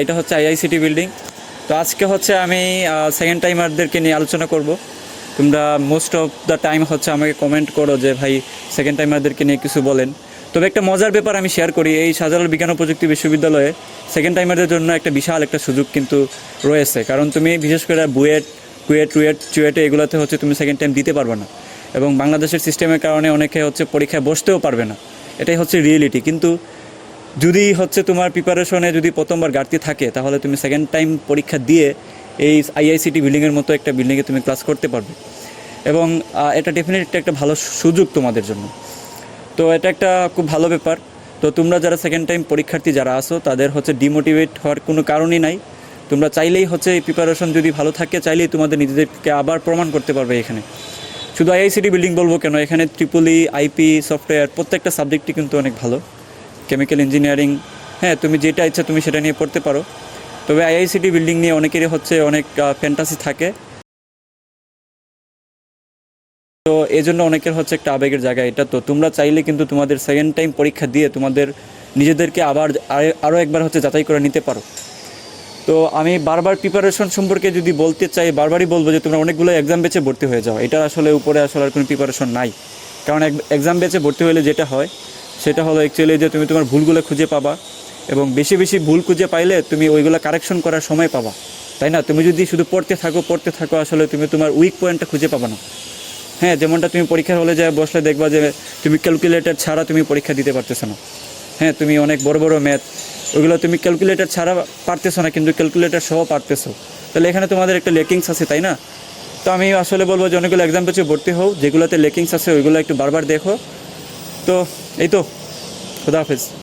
এটা হচ্ছে IICT building. তো আজকে হচ্ছে আমি সেকেন্ড টাইমারদেরকে নিয়ে আলোচনা করব। তোমরা মোস্ট অফ দ্য টাইম হচ্ছে আমাকে কমেন্ট করো যে ভাই সেকেন্ড টাইমারদেরকে নিয়ে কিছু বলেন। তবে একটা মজার ব্যাপার আমি শেয়ার করি, এই শাহজালাল বিজ্ঞান ও প্রযুক্তি বিশ্ববিদ্যালয়ে সেকেন্ড টাইমারদের জন্য একটা বিশাল একটা সুযোগ কিন্তু রয়েছে। কারণ তুমি বিশেষ করে বুয়েট, কুয়েট, চুয়েটে এগুলোতে হচ্ছে তুমি সেকেন্ড টাইম দিতে পারবে না, এবং বাংলাদেশের সিস্টেমের কারণে অনেকে হচ্ছে পরীক্ষায় বসতেও পারবে না। এটাই হচ্ছে রিয়েলিটি। কিন্তু যদি হচ্ছে তোমার প্রিপারেশনে যদি প্রথমবার ঘাটতি থাকে, তাহলে তুমি সেকেন্ড টাইম পরীক্ষা দিয়ে এই আইআইসিটি বিল্ডিংয়ের মতো একটা বিল্ডিংয়ে তুমি ক্লাস করতে পারবে, এবং এটা ডেফিনেটলি একটা ভালো সুযোগ তোমাদের জন্য। তো এটা একটা খুব ভালো ব্যাপার। তো তোমরা যারা সেকেন্ড টাইম পরীক্ষার্থী যারা আসো, তাদের হচ্ছে ডিমোটিভেট হওয়ার কোনো কারণই নাই। তোমরা চাইলেই হচ্ছে এই প্রিপারেশন যদি ভালো থাকে, চাইলেই তোমাদের নিজেদেরকে আবার প্রমাণ করতে পারবে এখানে। শুধু আইআইসিটি বিল্ডিং বলবো কেন, এখানে ট্রিপলি, আইপি, সফটওয়্যার প্রত্যেকটা সাবজেক্টই কিন্তু অনেক ভালো। কেমিক্যাল ইঞ্জিনিয়ারিং, হ্যাঁ তুমি যেটা ইচ্ছা তুমি সেটা নিয়ে পড়তে পারো। তবে আইআইসিটি বিল্ডিং নিয়ে অনেকেরই হচ্ছে অনেক ফ্যান্টাসি থাকে, তো এই জন্য অনেকের হচ্ছে একটা আবেগের জায়গা এটা। তো তোমরা চাইলে কিন্তু তোমাদের সেকেন্ড টাইম পরীক্ষা দিয়ে তোমাদের নিজেদেরকে আবার আরও একবার হচ্ছে যাচাই করে নিতে পারো। তো আমি বারবার প্রিপারেশন সম্পর্কে যদি বলতে চাই, বারবারই বলবো যে তোমরা অনেকগুলো এক্সাম বেচে ভর্তি হয়ে যাও। এটার আসলে উপরে আসলে আর কোনো প্রিপারেশন নাই। কারণ এক্সাম বেচে ভর্তি হলে যেটা হয় সেটা হলো অ্যাকচুয়ালি যে তুমি তোমার ভুলগুলো খুঁজে পাবা, এবং বেশি বেশি ভুল খুঁজে পাইলে তুমি ওইগুলো কারেকশন করার সময় পাবা, তাই না? তুমি যদি শুধু পড়তে থাকো আসলে তুমি তোমার উইক পয়েন্টটা খুঁজে পাবা না। হ্যাঁ, যেমনটা তুমি পরীক্ষার হলে যায় বসলে দেখবা যে তুমি ক্যালকুলেটর ছাড়া তুমি পরীক্ষা দিতে পারতেছো না। হ্যাঁ, তুমি অনেক বড় বড় ম্যাথ ওগুলো তুমি ক্যালকুলেটর ছাড়া পারতেছো না, কিন্তু ক্যালকুলেটর সহ পারতেছো। তাহলে এখানে তোমাদের একটা লেকিংস আছে, তাই না? তো আমি আসলে বলবো যে অনেকগুলো এক্সাম পেছে ভর্তি হও, যেগুলোতে লেকিংস আছে ওইগুলো একটু বারবার দেখো। তো এই তো, খুদা হাফেজ।